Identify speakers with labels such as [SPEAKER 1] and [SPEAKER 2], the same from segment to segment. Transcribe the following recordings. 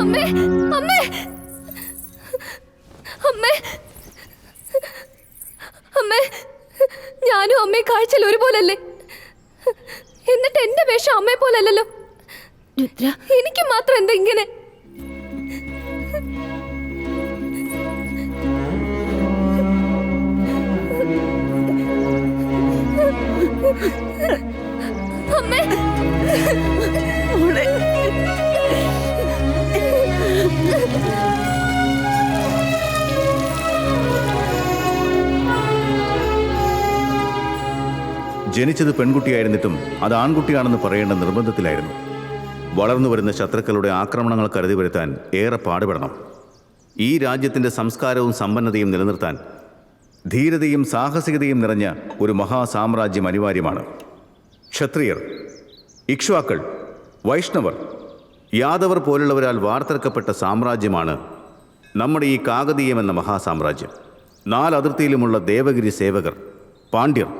[SPEAKER 1] അമ്മേ അമ്മേ അമ്മേ അമ്മേ, ഞാനും അമ്മയും കാഴ്ചയിൽ ഒരുപോലല്ലേ? എന്നിട്ട് എന്റെ വേഷം അമ്മയെ പോലല്ലോ. എനിക്ക് മാത്രം എന്താ ഇങ്ങനെ? അമ്മേ
[SPEAKER 2] ജനിച്ചത് പെൺകുട്ടിയായിരുന്നിട്ടും അത് ആൺകുട്ടിയാണെന്ന് പറയേണ്ട നിർബന്ധത്തിലായിരുന്നു. വളർന്നു വരുന്ന ശത്രുക്കളുടെ ആക്രമണങ്ങൾ കരുതി വരുത്താൻ ഏറെ പാടുപെടണം. ഈ രാജ്യത്തിൻ്റെ സംസ്കാരവും സമ്പന്നതയും നിലനിർത്താൻ ധീരതയും സാഹസികതയും നിറഞ്ഞ ഒരു മഹാസാമ്രാജ്യം അനിവാര്യമാണ്. ക്ഷത്രിയർ, ഇക്ഷ്വാക്കൾ, വൈഷ്ണവർ, യാദവർ പോലുള്ളവരാൽ വാർത്തെടുക്കപ്പെട്ട സാമ്രാജ്യമാണ് നമ്മുടെ ഈ കാകതീയം എന്ന മഹാസാമ്രാജ്യം. 4 അതിർത്തിയിലുമുള്ള ദേവഗിരി സേവകർ, പാണ്ഡ്യർ,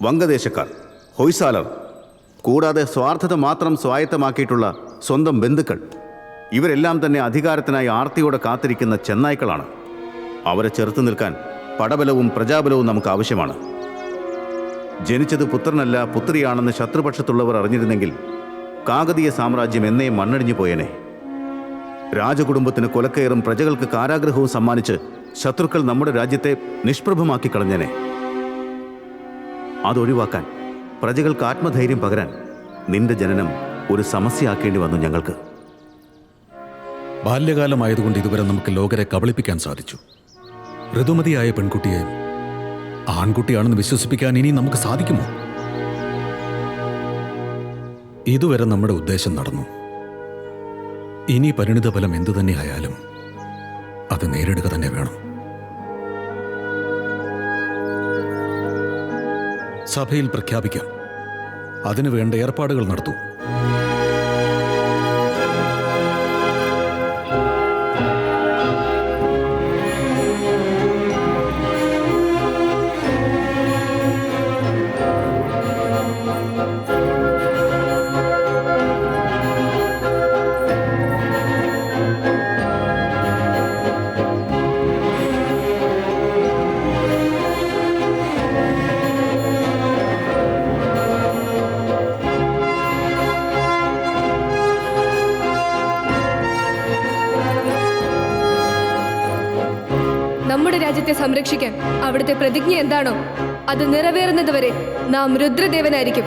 [SPEAKER 2] വംഗദേശക്കാർ, ഹൊയ്സാലർ, കൂടാതെ സ്വാർത്ഥത മാത്രം സ്വായത്തമാക്കിയിട്ടുള്ള സ്വന്തം ബന്ധുക്കൾ, ഇവരെല്ലാം തന്നെ അധികാരത്തിനായി ആർത്തിയോടെ കാത്തിരിക്കുന്ന ചെന്നായ്ക്കളാണ്. അവരെ ചെറുത്തു നിൽക്കാൻ പടബലവും പ്രജാബലവും നമുക്ക് ആവശ്യമാണ്. ജനിച്ചത് പുത്രനല്ല പുത്രിയാണെന്ന് ശത്രുപക്ഷത്തുള്ളവർ അറിഞ്ഞിരുന്നെങ്കിൽ കാകതീയ സാമ്രാജ്യം എന്നേ മണ്ണടിഞ്ഞു പോയേനെ. രാജകുടുംബത്തിന് കൊലക്കയറും പ്രജകൾക്ക് കാരാഗ്രഹവും സമ്മാനിച്ച് ശത്രുക്കൾ നമ്മുടെ രാജ്യത്തെ നിഷ്പ്രഭമാക്കി കളഞ്ഞേനെ. അതൊഴിവാക്കാൻ, പ്രജകൾക്ക് ആത്മധൈര്യം പകരാൻ നിന്റെ ജനനം ഒരു സമസ്യയാക്കേണ്ടി വന്നു ഞങ്ങൾക്ക്.
[SPEAKER 3] ബാല്യകാലമായതുകൊണ്ട് ഇതുവരെ നമുക്ക് ലോകരെ കബളിപ്പിക്കാൻ സാധിച്ചു. ഋതുമതിയായ പെൺകുട്ടിയെ ആൺകുട്ടിയാണെന്ന് വിശ്വസിപ്പിക്കാൻ ഇനി നമുക്ക് സാധിക്കുമോ? ഇതുവരെ നമ്മുടെ ഉദ്ദേശം നടന്നു. ഇനി പരിണിതഫലം എന്തു തന്നെയായാലും അത് നേരിടുക തന്നെ വേണം. സഭയിൽ പ്രഖ്യാപിക്കാം. അതിനു വേണ്ട ഏർപ്പാടുകൾ നടത്തൂ.
[SPEAKER 1] നമ്മുടെ രാജ്യത്തെ സംരക്ഷിക്കാൻ അവിടുത്തെ പ്രതിജ്ഞ എന്താണോ അത് നിറവേറുന്നത് വരെ നാം രുദ്രദേവനായിരിക്കും.